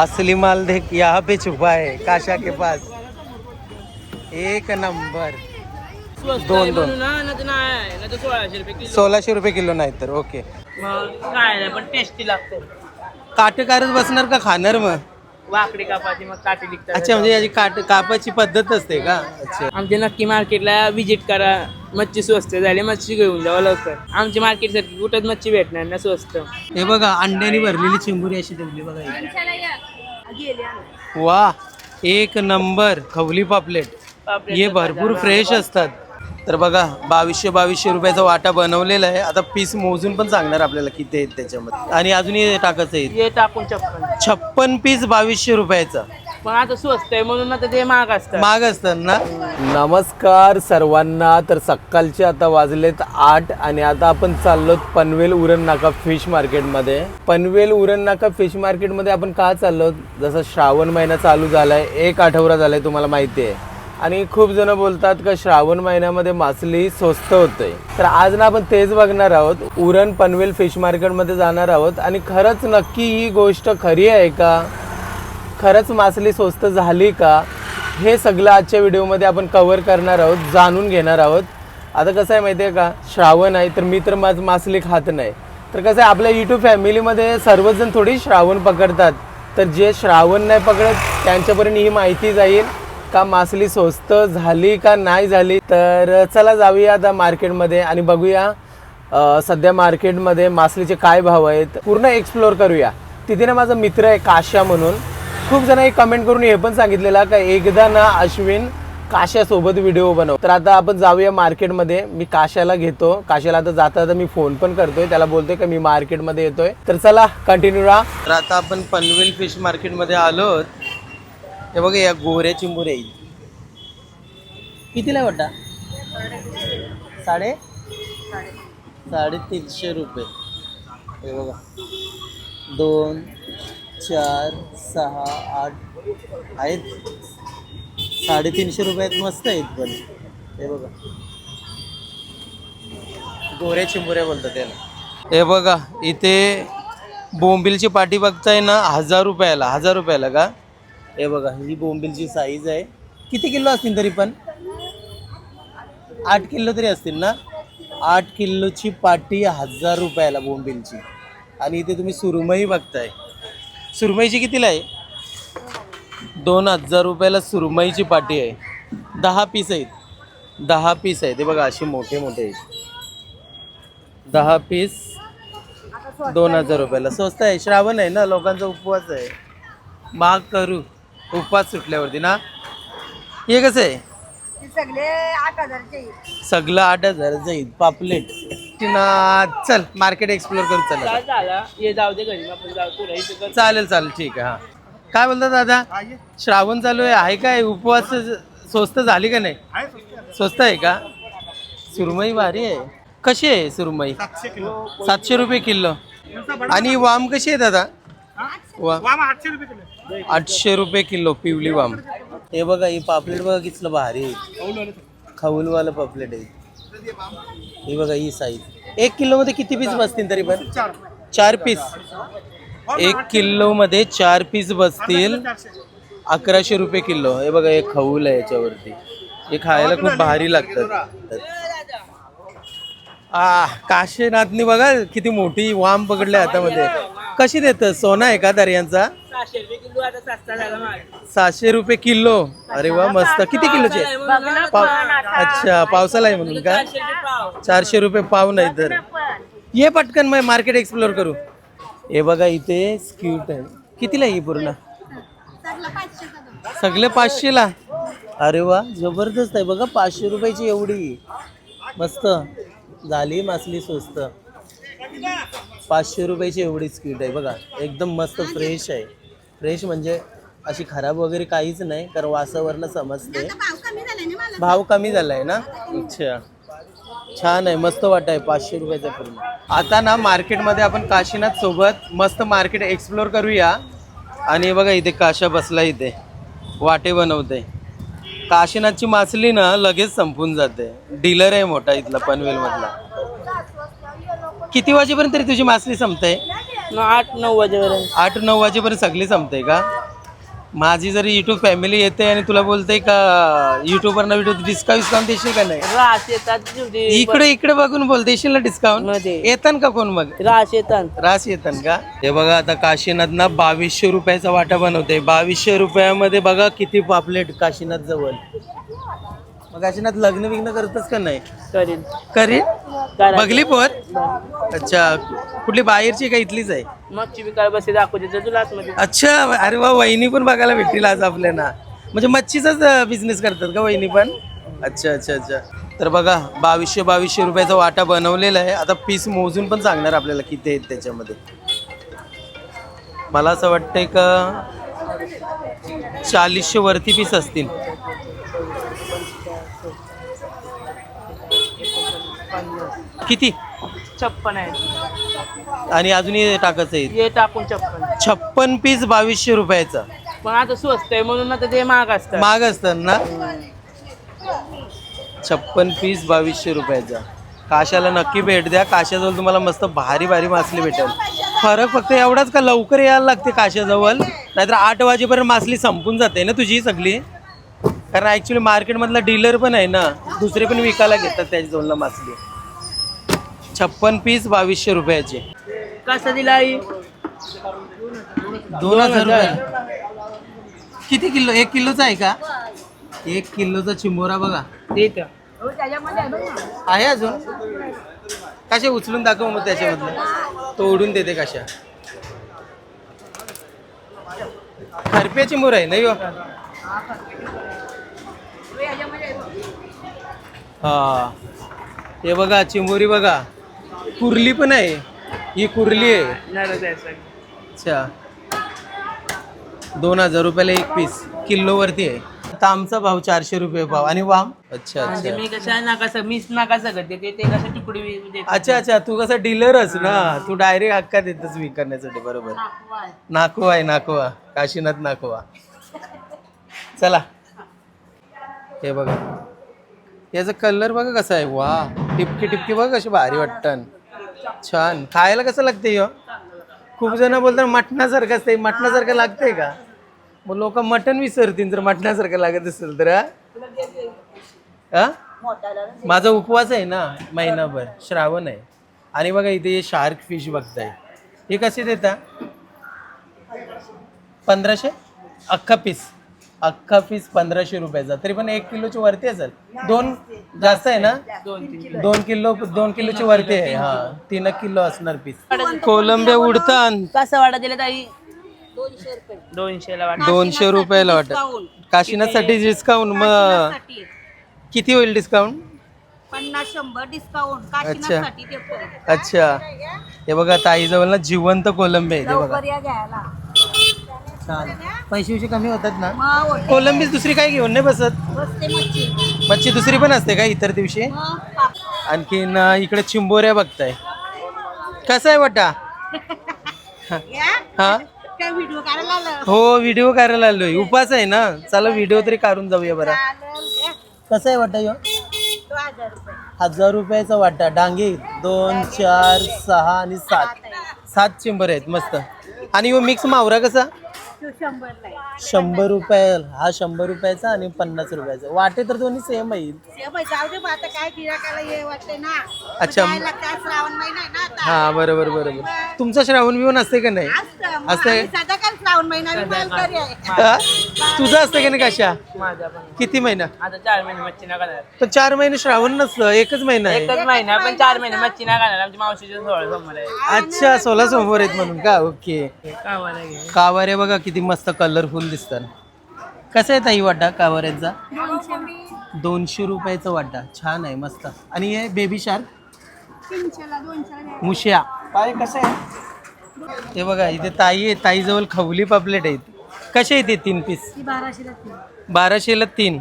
असली माल देख यहाँ पे छुपा है काशा के पास. एक नंबर. दोन 1600 रुपये किलो नाही तर ओके. काय पण टेस्टी लागते. काटेकारच बसणार का खाणार मग? वाकडी कापाची मग काठी निघतात. अच्छा म्हणजे याची कापाची पद्धत असते का? अच्छा. आमच्या नक्की मार्केटला विजिट करा. मच्छी स्वस्त झाली मच्छी घेऊन जावं लवकर. आमच्या मार्केट सारखी कुठंच मच्छी भेटणार ना स्वस्त. हे बघा अंड्याने भरलेली चिंबुरी अशी ठेवली बघा. वा एक नंबर खवली पापलेट. हे भरपूर फ्रेश असतात. तर बघा 2200 रुपयाचा वाटा बनवलेला आहे. आता पीस मोजून पण सांगणार आपल्याला किती आहेत त्याच्यामध्ये. आणि अजून हे टाकायचं आहे. हे टाकून 56 पीस 2200 रुपयाचा. पण आता स्वस्त आहे म्हणून आता ते महाग असतात ना. नमस्कार सर्वांना. तर सकाळचे आता वाजलेत 8 आणि आता आपण चाललो पनवेल उरण नाका फिश मार्केटमध्ये. पनवेल उरण नाका फिश मार्केटमध्ये आपण का चाललो? जसं श्रावण महिना चालू झालाय, 1 आठवडा झालाय तुम्हाला माहिती आहे. आणि खूप जण बोलतात का श्रावण महिन्यामध्ये मासली स्वस्त होते. तर आज ना आपण तेच बघणार आहोत. उरण पनवेल फिश मार्केटमध्ये जाणार आहोत आणि खरंच नक्की ही गोष्ट खरी आहे का? खरंच मासली स्वस्त झाली का? हे सगळं आजच्या व्हिडिओमध्ये आपण कव्हर करणार आहोत, जाणून घेणार आहोत. आता कसं आहे माहिती आहे का, श्रावण आहे तर मी तर मासली खात नाही. तर कसं आहे आपल्या यूट्यूब फॅमिलीमध्ये सर्वजण थोडी श्रावण पकडतात. तर जे श्रावण नाही पकडत त्यांच्यापर्यंत ही माहिती जाईल का मासली स्वस्त झाली का नाही झाली. तर चला जाऊया आता मार्केटमध्ये आणि बघूया सध्या मार्केटमध्ये मासलीचे काय भाव आहेत. पूर्ण एक्सप्लोर करूया. तिथे ना माझा मित्र आहे काशा म्हणून. खूप जणांनी कमेंट करून हे पण सांगितलेलं का एकदा ना अश्विन काशासोबत व्हिडिओ बनव. तर आता आपण जाऊया मार्केटमध्ये. मी काशाला घेतो. काशाला आता जाता मी फोन पण करतोय, त्याला बोलतोय का मी मार्केटमध्ये येतोय. तर चला कंटिन्यू राहा. तर आता आपण पनवेल फिश मार्केटमध्ये आलो. हे बघा या गोऱ्या चिंबुऱ्या कितीला वाटा? 350 रुपये. हे बघा 2 4 6 8 आहेत. 350 रुपयात मस्त आहेत. पण हे बघा गोऱ्या चिंबुऱ्या बोलतात त्याला. हे बघा इथे बोंबिलची पाटी बघताय ना 1000 रुपयाला का? हे बघा ही बोंबिलची साईज आहे. किती किलो असतील तरी पण? 8 किलो तरी असतील ना. 8 किलोची पाटी 1000 रुपयाला बोंबिलची. आणि इथे तुम्ही सुरमई बघताय. सुरमईची कितीला आहे? 2000 रुपयाला सुरमईची पाटी आहे. 10 पीस आहेत. 10 पीस आहेत. ते बघा असे मोठे आहेत. 10 पीस 2000 रुपयाला. स्वस्त आहे. श्रावण आहे ना, लोकांचा उपवास आहे. महाग करू उपवास सुटल्यावरती ना. हे कसं आहे? सगळं 8000 जाईल. पापलेट ना. चल मार्केट एक्सप्लोर करू. चला चालेल ठीक आहे. हा काय बोलतात दादा? श्रावण चालू आहे काय? उपवास स्वस्त झाली का नाही? स्वस्त आहे का? सुरमई भारी आहे. कशी आहे सुरमई? 700 रुपये किलो. आणि वाम कशी आहे दादा? वाम 800 रुपये किलो पिवली वाम. हे बघा ही पापलेट बघा कितलं भारी आहे. खवलवालं पापलेट आहे. हे बघा ही साईज. 1 किलो मध्ये किती पीस बसतील तरी पण? 4 पीस. 1 किलो मध्ये 4 पीस बसतील. 1100 रुपये किलो. हे बघा हे खवल आहे याच्यावरती. हे खायला खूप भारी लागतात. काशीनाथनी बघा किती मोठी वाम पकडले हातामध्ये. कशी देतं? सोना आहे का दर्यांचा? 700 रुपये किलो. अरे वा मस्त. किती किलोचे? अच्छा पावसाला आहे म्हणून का? 400 रुपये पाव. नाही तर ये पटकन मग मार्केट एक्सप्लोर करू. हे बघा इथे स्क्यूट आहे. कितीला आहे ही पूर्ण? सगळे 500ला. अरे वा जबरदस्त आहे. बघा 500 रुपयाची एवढी मस्त झाली मासली स्वस्त. 500 रुपयाची एवढी स्क्यूट आहे बघा. एकदम मस्त फ्रेश आहे. फ्रेश म्हणजे अशी खराब वगैरे काहीच नाही, कारण वासावरनं समजते. भाव कमी झाला आहे ना. अच्छा छान आहे. मस्त वाटा आहे. 500 रुपयाचा पूर्ण. आता ना मार्केटमध्ये आपण काशीनाथ सोबत मस्त मार्केट एक्सप्लोर करूया. आणि बघा इथे काशा बसला. इथे वाटे बनवते. काशीनाथची मासली ना लगेच संपून जाते. डीलर आहे मोठा इथला पनवेलमधला. किती वाजेपर्यंत तरी तुझी मासली संपते? 8-9 वाजेपर्यंत. 8-9 वाजेपर्यंत सगळी संपते का? माझी जर युट्यूब फॅमिली येते आणि तुला बोलते का युट्यूबरना व्हिडिओ डिस्काउंट देशील का नाही? रास येतात शेवटी. इकडे बघून बोल, देशील ना डिस्काउंट? मध्ये. येतात का कोण मग? रास येतात. रास येतात का? हे बघा आता काशीनाथ ना 2200 रुपयाचा वाटा बनवते. 2200 रुपयामध्ये बघा किती पापलेट काशीनाथ जवळ. मग काशीनाथ लग्न विग्न करतच का नाही? करीन. करीन? करा. बघली पोर? अच्छा, कुठली बाहेरची का इथलीच आहे? मच्छी विकायला बसे दाखवते तुला आतमध्ये. अच्छा, अरे वा, वहिनी पण बघायला भेटतील आज आपल्याला. म्हणजे मच्छीचाच बिझनेस करतात का वहिनी पण? अच्छा अच्छा अच्छा. तर बघा 2200 रुपयाचा वाटा बनवलेला आहे. आता पीस मोजून पण सांगणार आपल्याला किती आहेत त्याच्यामध्ये. मला असं वाटतंय का 4000 वरती पीस असतील. किती? 56 आहे. आणि अजूनही टाकायचं आहे. हे टाकून 56. 56 पीस 2200 रुपयाचा. पण आता स्वस्त आहे म्हणून आता ते महाग असतात. महाग असतात ना. 56 पीस 2200 रुपयाचा. काशाला नक्की भेट द्या. काशाजवळ तुम्हाला मस्त भारी भारी मासली भेटेल. फरक फक्त एवढाच का लवकर यायला लागते काशाजवळ, नाहीतर 8 वाजेपर्यंत मासली संपून जाते ना तुझी सगळी. कारण ॲक्च्युली मार्केटमधला डीलर पण आहे ना, दुसरे पण विकायला घेतात त्याच्याजवळ मासली. 56 पीस 2200 रुपयाचे. कसं दिला आई? 2000 रुपये. किती किलो? 1 किलोचा आहे का? 1 किलोचा चिंबोरा बघा देत. आहे अजून. कशा उचलून दाखव मग त्याच्यामधलं. तोडून देते कशा. खरप्या चिंबोरा आहे नाही हो? हा, हे बघा चिंबोरी बघा. कुर्ली पण आहे. ही कुर्ली आहे. अच्छा, 2000 रुपयाला 1 पीस. किलोवरती आहे. तामचा भाव 400 रुपये भाव. आणि वाम? अच्छा म्हणजे अच्छा मी कशा नाकासा मीच नाकासा करते ते कसं तुकडी देते. अच्छा अच्छा. तू कसा डीलरच ना, तू डायरेक्ट हक्का देतच विकण्यासाठी. बरोबर. नाकवा आहे, नाकवा. काशीनाथ नाकवा. चला, हे बघा याचा कलर बघा कसा आहे. वा, टिपकी टिपकी बघा कशी भारी वाटतं. छान. खायला कसं लागते हो? खूप जण बोलतात मटणासारखं असते. मटणासारखं लागतंय का? मग लोक मटण विसरतील जर मटणासारखं लागत असेल तर. हा, माझा उपवास आहे ना महिनाभर, श्रावण आहे. आणि बघा इथे शार्क फिश बघताय. हे कसे देता? 1500 अख्खा पीस. अख्खा पीस 1500 रुपयाचा. तरी पण 1 किलोची वरती असेल. 2 जास्त आहे ना? 2 किलोची वरती आहे. हा, 3 किलो असणार पीस. कोलंबे उडतान. कसं वाटा दिला ताई? 200 ला वाटा. 200 रुपयाला वाटत. काशीनाथसाठी डिस्काउंट. मग किती होईल डिस्काउंट? 50-100 डिस्काउंट. अच्छा अच्छा. हे बघा ताईजवळ ना जिवंत कोलंबे आहे. ते बघा घ्यायला छान. पैसे कमी होतात ना. मग कोलंबीच दुसरी काय घेऊन नाही बसत? बसते मच्छी. मच्छी दुसरी पण असते का इतर दिवशी? मग पापड. आणखीन इकडे चिंबोऱ्या बघताय. कसा आहे वाटा? या? हा, काय व्हिडिओ काढायला आलं? हो व्हिडिओ करायला आलोय. उपास आहे ना. चला व्हिडिओ तरी काढून जाऊया बरं. चालेल. या. कसा आहे वाटा यो? 2000 रुपये. 1000 रुपयाचा वाटा. डांगे 2, 4, 6 आणि 7 चिंबर आहेत मस्त. आणि यो मिक्स मावरा कसा? तो 100 ला आहे. 100 रुपये. हा 100 रुपयाचा आणि 50 रुपयाचा. वाटे तर दोन्ही सेम आहे. जाऊ दे बा, आता काय गिराकाला हे वाटते ना. अच्छा. जायला काय श्रावण महिना आहे ना आता. हा बरोबर बरोबर. तुमचं श्रावण बिवण असते का नाही? असतं. मग असते. आम्ही सध्या काय श्रावण महिना आम्ही मालकरी आहे. हा? तुझं असतं का नाही कशा? माझा पण. किती महिना? आता 4 महिने मच्छी ना खाणार. पण 4 महिने श्रावण नसतं, एकच महिना आहे. एकच महिना पण 4 महिने मच्छी ना खाणार. आमची मावशीचे 16 सोमवार आहे. अच्छा, 16 सोमवार आहेत म्हणून का? ओके. कावाला घे. कावारे बघा किती मस्त कलरफुल दिसतात. कसं आहे ताई वाटा कावाऱ्यांचा? 200 रुपयाचा वाटा. छान आहे मस्त. आणि हे बेबी शार्क 300 ला 200 ला. मुशिया काय कसं आहे? ते बघा इथे ताई आहे. ताईजवळ खवली पापलेट आहेत. कसे आहेत ते 3 पीस? 1200 ला 3. 1200 ला 3.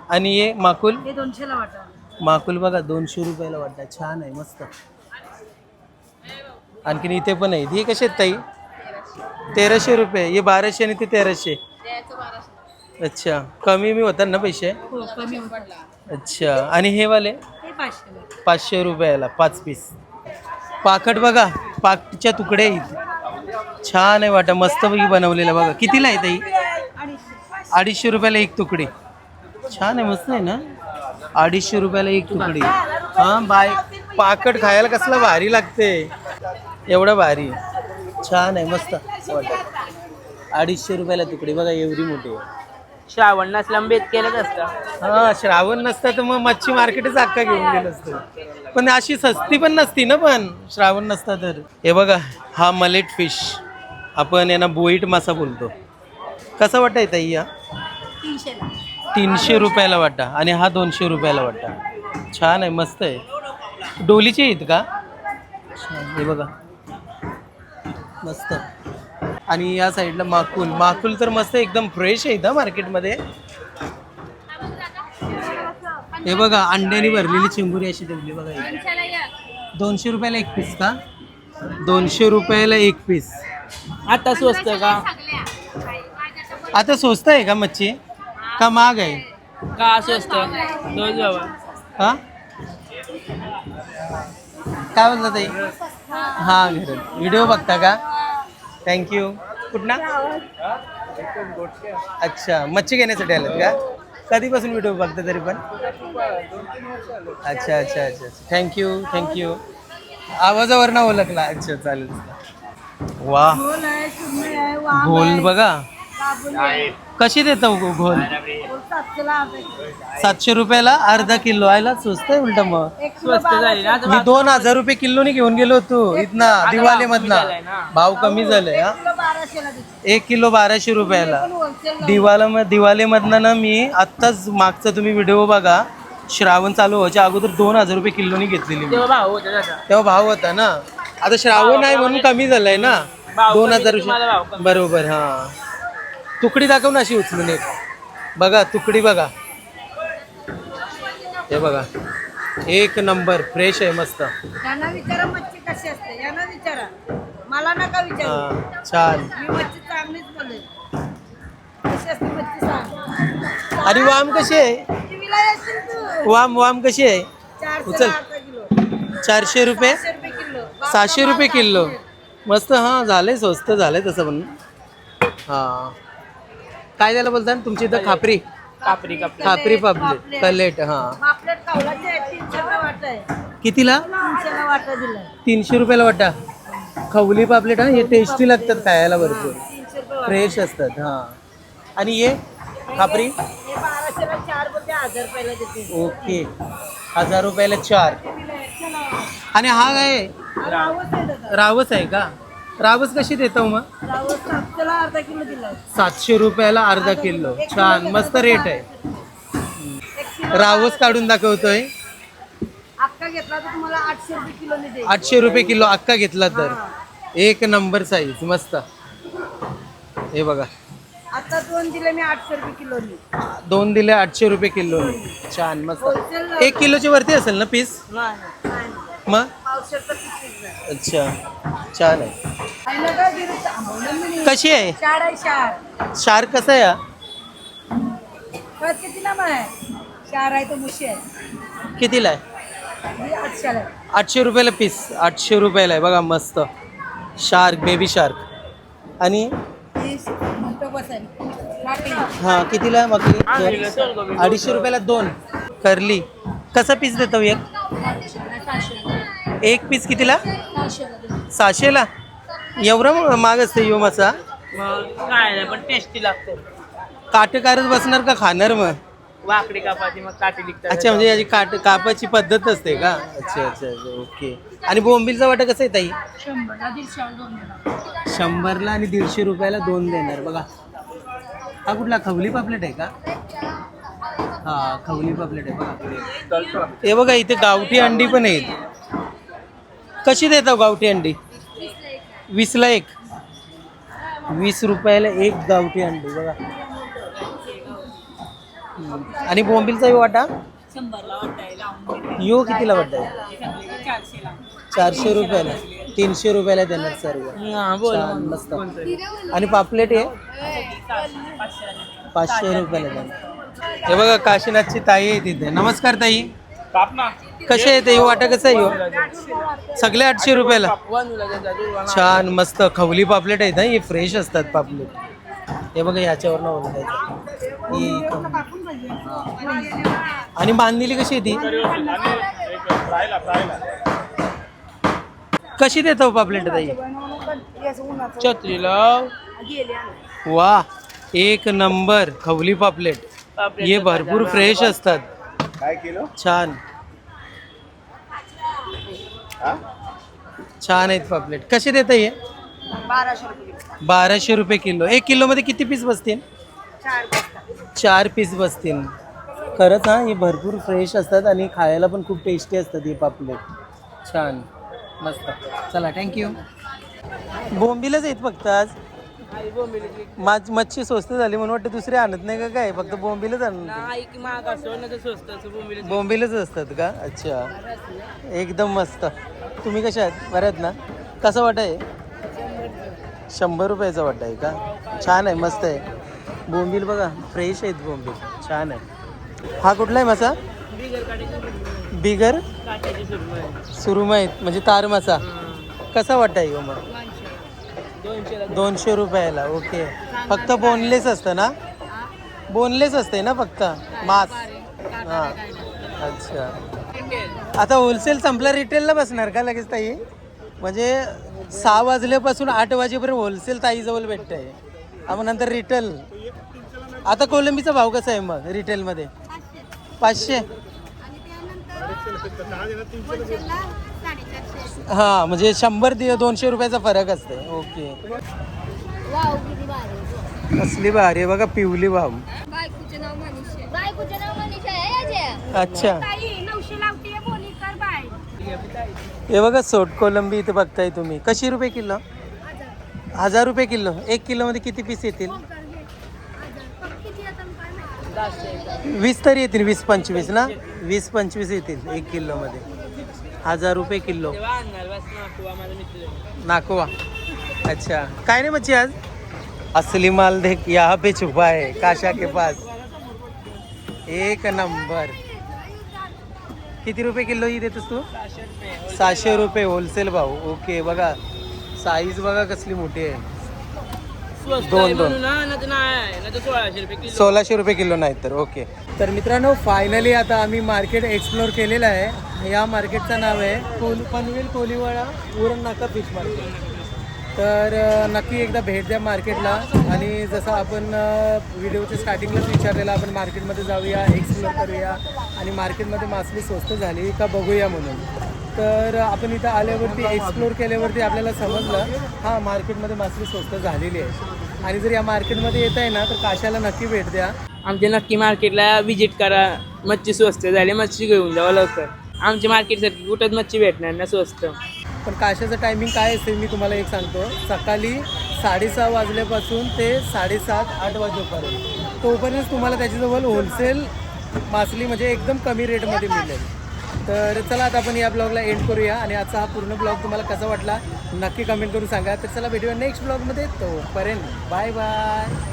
आणि हे माकुल? हे 200 ला वाटा. माकुल बघा 200 रुपयाला वाटा. छान आहे मस्त. आणखीन इथे पण आहेत. हे कसे आहेत ताई? 1300 रुपये. हे 1200 आणि ते 1300. अच्छा, कमी मी होतात ना पैसे? हो, कमी होता. अच्छा. आणि हे वाले? हे 500 ला. 500 रुपयाला 5 पीस. पाकट बघा, पाकच्या तुकडे आहेत. छान आहे वाटा, मस्तपैकी बनवलेला बघा. कितीला आहे ताई? 250 रुपयाला एक तुकडी. छान आहे, मस्त आहे ना. 250 रुपयाला एक तुकडी. हा बाय, पाकट खायला कसला भारी लागते, एवढा भारी. छान आहे, मस्त वाटा. 250 रुपयाला तुकडी बघा, एवढी मोठी आहे. श्रावण नसला बेत केलंच असतं. हा, श्रावण नसता तर मग मच्छी मार्केटच अख्खा घेऊन गेलं असतं. पण अशी सस्ती पण नसती ना, पण श्रावण नसता तर. हे बघा, हा मलेट फिश, आपण यांना बोईट मासा बोलतो. कसा वाटा आहे ताई? हा 300 रुपयाला वाटा आणि हा 200 रुपयाला वाटा. छान आहे, मस्त आहे. डोलीचे आहेत का? छान, हे बघा मस्त. आणि या साईडला माकुल. माकुल तर मस्त एकदम फ्रेश आहे इथं मार्केटमध्ये. हे बघा, अंड्याने भरलेली चिंबुरी अशी ठेवली बघा इथे. 200 रुपयाला एक पीस का? 200 रुपयाला एक पीस. आता स्वस्त का? आता स्वस्त आहे का मच्छी का महाग आहे? का स्वस्त? दोन बाबा. हा, काय बोलता ताई? हा, घरात व्हिडिओ बघता का? थँक्यू. कुठला? अच्छा, मच्छी घेण्यासाठी आलात का? कधीपासून व्हिडिओ बघता तरी पण? अच्छा अच्छा अच्छा, थँक्यू थँक्यू. आवाजावरनं ओळखला. अच्छा, चालेल. वा, घोल बघा कशी देता घोल? 700 रुपयाला अर्धा किलो. आयला स्वस्त आहे उलट. मग स्वस्त झाली ना. मी 2000 रुपये किलोनी घेऊन गेलो होतो इथना दिवाले मधना. भाव कमी झाले. हा, 1 किलो 1200 रुपयाला दिवाले मधनं ना. मी आत्ताच मागचा तुम्ही व्हिडिओ बघा, श्रावण चालू व्हायच्या अगोदर 2000 रुपये किलोनी घेतलेली. तेव्हा भाव होता ना. आता श्रावण आहे म्हणून कमी झालाय ना. 2000 बरोबर. हा, तुकडी दाखव ना अशी उचलून एक. बघा तुकडी बघा, हे बघा, एक नंबर फ्रेश आहे, मस्त. यांना विचारा मच्छी कशी असते, यांना विचारा, मला नका विचारू. हा, छान. मी मच्छी चांगलीच बोलेल. कशी असते मच्छी सांग. आणि वाम कशी आहे? टीव्हीला येशील तू. वाम कशी आहे? 400 उचल. अर्धा किलो. 400 रुपये 700 रुपये किलो. 700 रुपये किलो. मस्त. हा, झालंय, स्वस्त झालंय तसं पण. हा, काय त्याला बोलतात तुमच्या इथं? खापरी. कापरी खापरी पापलेट, कलेट. हा, पापलेट कावलाचे आहे, 300 रुपये वाटा आहे. कितीला? 300 ला वाटा दिलाय. 300 रुपयाला वाटा. खवली पापलेट. हा, हे टेस्टी लागतात खायला, भरपूर 300 रुपये वाटा. फ्रेश असतात. हा, आणि हे खापरी हे 1200 ला 4 बोलते, 1000 रुपयाला देते. ओके, 1000 रुपयाला 4. आणि हा काय रावस आहे दादा. रावस आहे का? रावस कशी देतो मग? रावस 700 ला अर्धा किलो दिलाय. 700 रुपयाला अर्धा किलो. छान, मस्त रेट आहे. 1 किलो रावस काढून दाखवतोय. अक्का घेतला तर तुम्हाला 800 रुपये किलो ने देईल. 800 रुपये किलो अक्का घेतला तर. एक नंबर साईज, मस्त. हे बघा, आता 2 दिले मी 800 रुपये किलो ने. 2 दिले 800 रुपये किलो. छान, मस्त. 1 किलोच्या वरती असेल ना पीस मग? पावशेरचं पीस आहे. अच्छा, छान आहे. आहे ना गं, गिरीत थांबवलं मी. कशी आहे? शार आहे शार. शार्क कसा आहे हा? कळत किती ना मग आहे? शार आहे तो मुशी आहे. कितीला आहे? ही 800 ला आहे. 800 रुपयाला पीस. 800 रुपयाला आहे बघा, मस्त. Shark, baby shark. आणि ही म्हणतो बस आहे. वाटी. हा, कितीला आहे मग? 250 रुपयाला 2. करली कसा पीस देतो? एक पीस कितीला? 600ला. एवढा महाग असते यो मासा? काय नाही, पण टेस्टी लागतो. काटेकारच बसणार का खाणार मग? वाकडी कापाची मग काठी निघतात. अच्छा, म्हणजे याची कापाची पद्धत असते का? अच्छा अच्छा अच्छा, ओके. आणि बोंबीलचा वाटा कसा आहे ताई? 100 ला 150 2 देणार. 100ला आणि 150 रुपयाला 2 देणार बघा. हा कुठला? खवली पापलेट आहे का? हा, खवली पापलेट आहे बघा. हे बघा, इथे गावठी अंडी पण आहेत. कशी देता गावठी अंडी? 20ला एक. 20 रुपयाला एक गावठी अंडी बघा. आणि बोंबीलचा वाटा? 100 ला वाटा आहे लावून. यो कितीला वाटा आहे? 400 ला. 400 रुपयाला. 300 रुपयाला देणार सर्व. छान, मस्त. आणि पापलेट आहे 500 रुपयाला देणार. हे बघा, काशीनाथची ताई आहे तिथे. नमस्कार ताई, कसे आहे ते वाटा कसं आहे ह्यो? सगळे 800 रुपयाला. छान मस्त खवली पापलेट आहेत ना, हे फ्रेश असतात पापलेट. हे बघा याच्यावर ना आणि बांधलेली कशी आहे ती? कशी देतो पापलेट ताई? 34 ला वा एक नंबर खवली पापलेट. हे भरपूर फ्रेश असतात. छान छान आहेत पापलेट. कसे देता हे? 1200 रुपये किलो. 1 किलो मध्ये किती पीस बसतील? 4 पीस बसतील. खरंच हा, हे भरपूर फ्रेश असतात आणि खायला पण खूप टेस्टी असतात हे पापलेट. छान मस्त. चला थँक्यू. बोंबीलच आहेत फक्त आज. मच्छी स्वस्त झाली म्हणून वाटतं दुसरे आणत नाही का काय? फक्त बोंबीलच आणत. महाग असतो ना, तर स्वस्त असतं. बोंबीलच असतात का? अच्छा एकदम मस्त. तुम्ही कशा आहात? बऱ्या आहेत ना? कसा वाटा आहे? 100 रुपयाचा वाटा आहे का? छान आहे मस्त आहे. बोंबील बघा फ्रेश आहेत बोंबील. छान आहे. हा कुठला आहे मासा? बिगर सुरमई म्हणजे तार मासा. कसा वाटा आहे मग? 200 रुपयाला. ओके. फक्त बोनलेस असतं ना? बोनलेस असते ना फक्त मास? हां अच्छा. आता होलसेल संपला, रिटेलला बसणार का लगेच ताई? म्हणजे 6 वाजल्यापासून 8 वाजेपर्यंत होलसेल ताईजवळ भेटतं आहे. मग नंतर रिटेल. आता कोलंबीचा भाव कसा आहे मग रिटेलमध्ये? 500. हां म्हणजे 100-200 रुपयाचा फरक असते. ओके. कसली भारी आहे बघा पिवली भाव. अच्छा हे बघा सोट कोलंबी इथे बघताय तुम्ही. कशी रुपये किलो? 1000 रुपये किलो. 1 किलो मध्ये किती पीस येतील? 20 तरी येतील. 20-25 ना? 20-25 येतील 1 किलो मध्ये. 1000 रुपये किलो. नाकवा. अच्छा काय नाही मच्छी आज? असली माल देख यहाँ पे छुपा है काशा के पास. एक नंबर. किती रुपये किलो ही देतोस तू? 600 रुपये होलसेल भाव. ओके बघा साईज बघा कसली मोठी आहे. 1600 रुपये किलो नाही तर. ओके. तर मित्रांनो फायनली आता आम्ही मार्केट एक्सप्लोर केलेलं आहे. या मार्केटचं नाव आहे पनवेल कोलीवाडा उरण नाका फिश मार्केट. तर नक्की एकदा भेट द्या मार्केटला. आणि जसं आपण व्हिडिओच्या स्टार्टिंगलाच विचारलेलं आपण मार्केटमध्ये जाऊया, एक्सप्लोर करूया आणि मार्केटमध्ये मासली स्वस्त झाली का बघूया म्हणून. तर आपण इथं आल्यावरती एक्सप्लोर केल्यावरती आपल्याला समजलं हां मार्केटमध्ये मासली स्वस्त झालेली आहे. आणि जर या मार्केटमध्ये येत आहे ना तर काशाला नक्की भेट द्या. आमच्या नक्की मार्केटला व्हिजिट करा. मच्छी स्वस्त झाली, मच्छी घेऊन जावं लवकर. आमच्या मार्केटसारखी कुठंच मच्छी भेटणार ना स्वस्त. पण काशाचं टायमिंग काय असेल मी तुम्हाला एक सांगतो. सकाळी 6:30 वाजल्यापासून ते 7:30-8 वाजेपर्यंत. तोपर्यंत तुम्हाला त्याच्याजवळ होलसेल मासली म्हणजे एकदम कमी रेटमध्ये मिळेल. तर चला आता आपण या ब्लॉगला एंड करूया. आणि आजचा हा पूर्ण ब्लॉग तुम्हाला कसा वाटला नक्की कमेंट करून सांगा. तर चला भेटूया नेक्स्ट ब्लॉगमध्ये. तोपर्यंत बाय बाय.